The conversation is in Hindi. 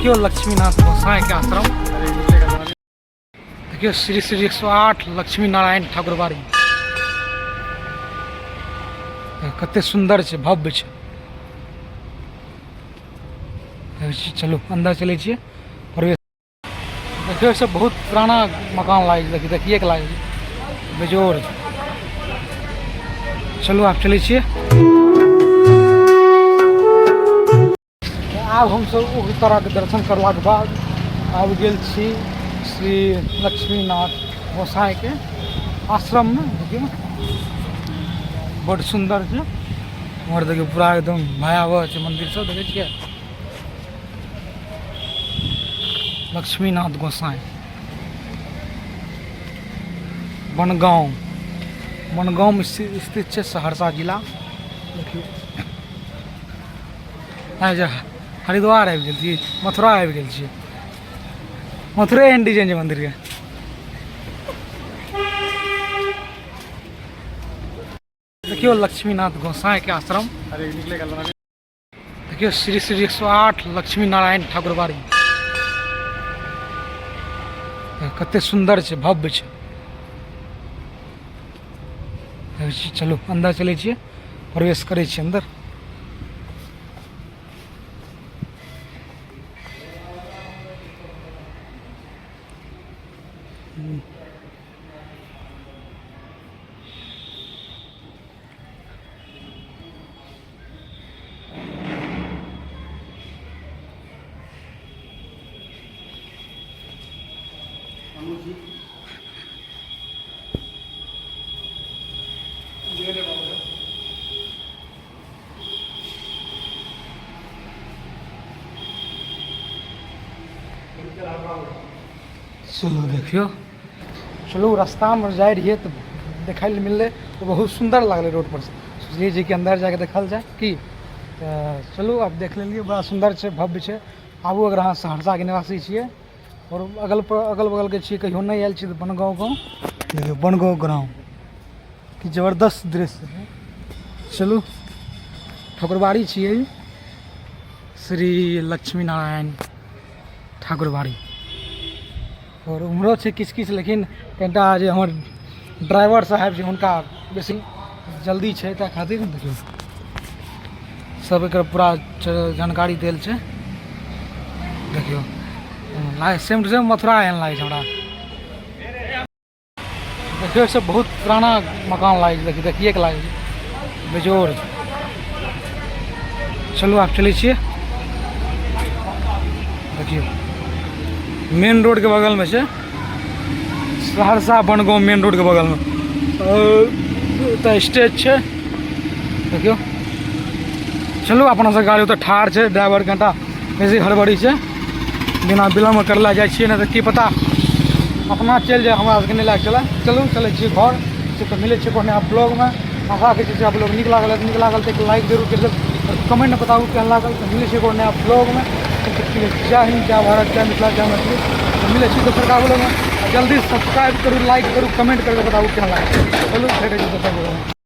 देखियो लक्ष्मीनाथ गोसाई के आश्रम। देखियो श्री श्री 108 लक्ष्मी नारायण ठाकुरबाड़ी कते सुंदर है, भव्य है। चलो अंदर चले छिए प्रवेश। देखियो सब बहुत पुराना मकान लागे, देखिए के लागे बेजोड़। चलो आप चले छिए। आब हम सब उग्रतारा के दर्शन करला के बाद आबि गेल छी श्री लक्ष्मीनाथ गोसाई के आश्रम में। देखियो बड़ सुंदर है और देखियो पूरा एकदम भयावह है मंदिर सब। देखे छिए लक्ष्मीनाथ गोसाई बनगांव में स्थित है, सहरसा जिला। देखियो हरिद्वार आबि गेल छी, मथुरा आबि गेल छी। मथुरे एहन डिजाइन है मंदिर के। देखियो लक्ष्मीनाथ गोसाई के आश्रम। देखियो श्री श्री 108 लक्ष्मी नारायण ठाकुरबाड़ी कते सुंदर है, भव्य है। चलो अंदर चले छिए प्रवेश करे छी अंदर। चलो देखियो, चलो रास्ता में जाए रहिए तो देखा मिलले तो बहुत सुंदर लगल रोड पर। सोचिए जी कि अंदर जाके देखल जाए कि चलो आप देख लेलिए, बड़ा सुंदर है, भव्य है। आबू अगर अहाँ सहरसा के निवासी छिए और अगल बगल के छिए, कहियो नहीं आयल छी तो बनगांव गाँव। देखियो बनगांव गाँव कि जबरदस्त दृश्य है। चलू ठाकुरबाड़ी छिए श्री लक्ष्मी नारायण ठाकुरबाड़ी। और उम्हरो है किछ किछ, लेकिन कनिटा जे हमर ड्राइवर साहब छै हुनका बेसी जल्दी है ताहि खातिर। देखियो सब एक पूरा जानकारी देल छै। देखियो लागे सेम टू सेम मथुरा एहन लागे छै हमरा। देखियो सब बहुत पुराना मकान लागे, देखिए के लागे बेजोड़। चलो आप चले छिए। देखियो मेन रोड के बगल में है, सहरसा बनगांव मेन रोड के बगल में तो स्टेज है। देखियो चलो अपना सब गाड़ी तो ठार है, ड्राइवर घंटा बेसी हड़बड़ी से बिना विलम्ब करला जाए छिए, नहीं तो की पता अपना चल जाए, हमरा सबके नहीं लाग चला। चलू चले छिए घर से, तो मिले छिए कोनो ब्लॉग में। आशा करै छी आप लोग नीक लागल तो लाइक जरूर कर देब और कमेंट में बताबू केहन लागल। तो मिले छिए कोनो नया ब्लॉग में। जय हिंद, जय भारत, जय मिथिला, जय मैथिली। तो मिले छिए दोसर ब्लॉग में। जल्दी सब्सक्राइब करूँ, लाइक करूँ, कमेंट करके बताबू केहन लागल। चलू भेटै छी दोसर ब्लॉग में।